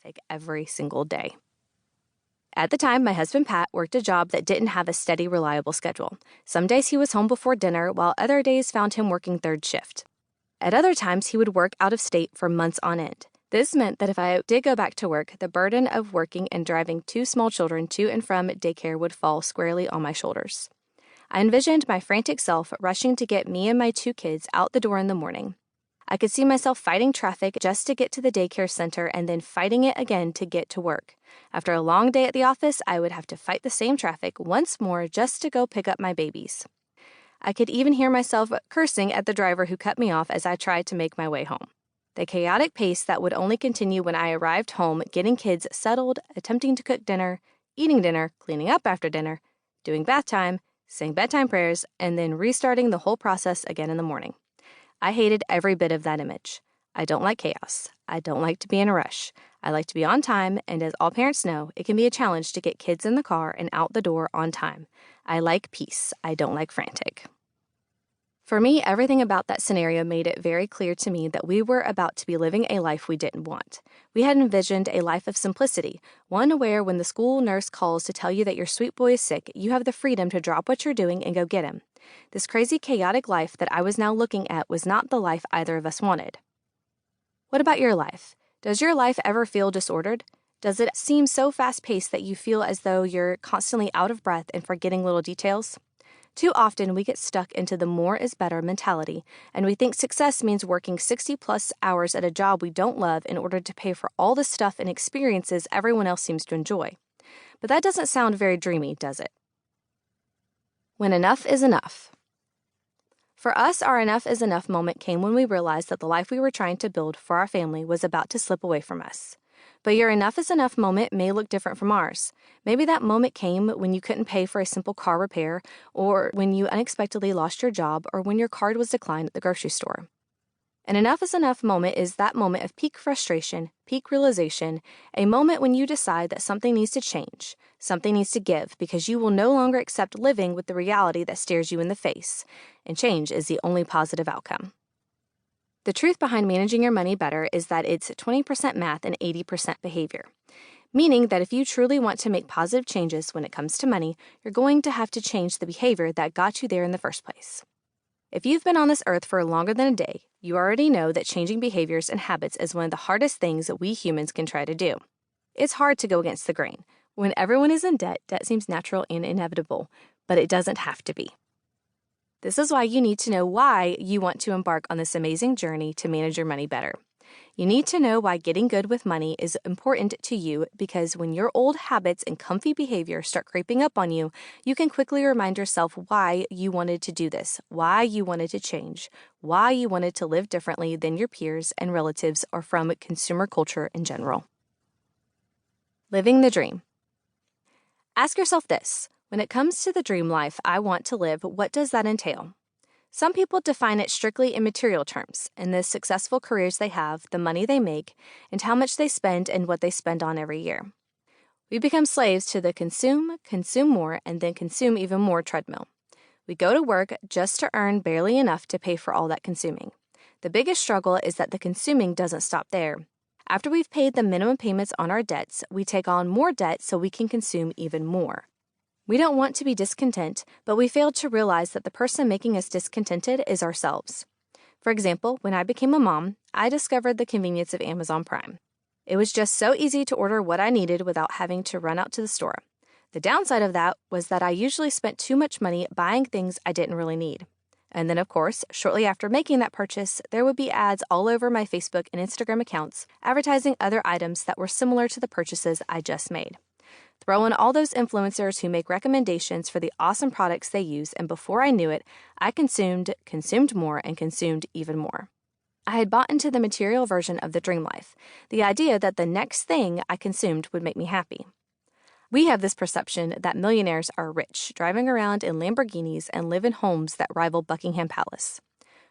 traffic every single day. At the time, my husband Pat worked a job that didn't have a steady, reliable schedule. Some days he was home before dinner, while other days found him working third shift. At other times, he would work out of state for months on end. This meant that if I did go back to work, the burden of working and driving two small children to and from daycare would fall squarely on my shoulders. I envisioned my frantic self rushing to get me and my two kids out the door in the morning. I could see myself fighting traffic just to get to the daycare center and then fighting it again to get to work. After a long day at the office, I would have to fight the same traffic once more just to go pick up my babies. I could even hear myself cursing at the driver who cut me off as I tried to make my way home. The chaotic pace that would only continue when I arrived home, getting kids settled, attempting to cook dinner, eating dinner, cleaning up after dinner, doing bath time, saying bedtime prayers, and then restarting the whole process again in the morning. I hated every bit of that image. I don't like chaos. I don't like to be in a rush. I like to be on time, and as all parents know, it can be a challenge to get kids in the car and out the door on time. I like peace. I don't like frantic. For me, everything about that scenario made it very clear to me that we were about to be living a life we didn't want. We had envisioned a life of simplicity, one where when the school nurse calls to tell you that your sweet boy is sick, you have the freedom to drop what you're doing and go get him. This crazy, chaotic life that I was now looking at was not the life either of us wanted. What about your life? Does your life ever feel disordered? Does it seem so fast-paced that you feel as though you're constantly out of breath and forgetting little details? Too often, we get stuck into the more is better mentality, and we think success means working 60-plus hours at a job we don't love in order to pay for all the stuff and experiences everyone else seems to enjoy. But that doesn't sound very dreamy, does it? When enough is enough. For us, our enough is enough moment came when we realized that the life we were trying to build for our family was about to slip away from us. But your enough is enough moment may look different from ours. Maybe that moment came when you couldn't pay for a simple car repair, or when you unexpectedly lost your job, or when your card was declined at the grocery store. An enough is enough moment is that moment of peak frustration, peak realization, a moment when you decide that something needs to change, something needs to give, because you will no longer accept living with the reality that stares you in the face, and change is the only positive outcome. The truth behind managing your money better is that it's 20% math and 80% behavior, meaning that if you truly want to make positive changes when it comes to money, you're going to have to change the behavior that got you there in the first place. If you've been on this earth for longer than a day, you already know that changing behaviors and habits is one of the hardest things that we humans can try to do. It's hard to go against the grain. When everyone is in debt, debt seems natural and inevitable, but it doesn't have to be. This is why you need to know why you want to embark on this amazing journey to manage your money better. You need to know why getting good with money is important to you, because when your old habits and comfy behavior start creeping up on you, you can quickly remind yourself why you wanted to do this, why you wanted to change, why you wanted to live differently than your peers and relatives or from consumer culture in general. Living the dream. Ask yourself this. When it comes to the dream life I want to live, what does that entail? Some people define it strictly in material terms, in the successful careers they have, the money they make, and how much they spend and what they spend on every year. We become slaves to the consume more, and then consume even more treadmill. We go to work just to earn barely enough to pay for all that consuming. The biggest struggle is that the consuming doesn't stop there. After we've paid the minimum payments on our debts, we take on more debt so we can consume even more. We don't want to be discontent, but we fail to realize that the person making us discontented is ourselves. For example, when I became a mom, I discovered the convenience of Amazon Prime. It was just so easy to order what I needed without having to run out to the store. The downside of that was that I usually spent too much money buying things I didn't really need. And then, of course, shortly after making that purchase, there would be ads all over my Facebook and Instagram accounts advertising other items that were similar to the purchases I just made. Throw in all those influencers who make recommendations for the awesome products they use, and before I knew it, I consumed more, and consumed even more. I had bought into the material version of the dream life, the idea that the next thing I consumed would make me happy. We have this perception that millionaires are rich, driving around in Lamborghinis and live in homes that rival Buckingham Palace.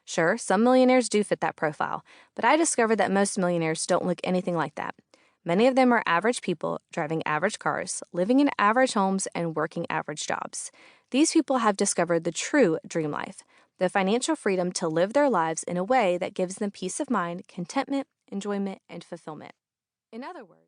Sure, some millionaires do fit that profile, but I discovered that most millionaires don't look anything like that. Many of them are average people, driving average cars, living in average homes, and working average jobs. These people have discovered the true dream life, the financial freedom to live their lives in a way that gives them peace of mind, contentment, enjoyment, and fulfillment. In other words,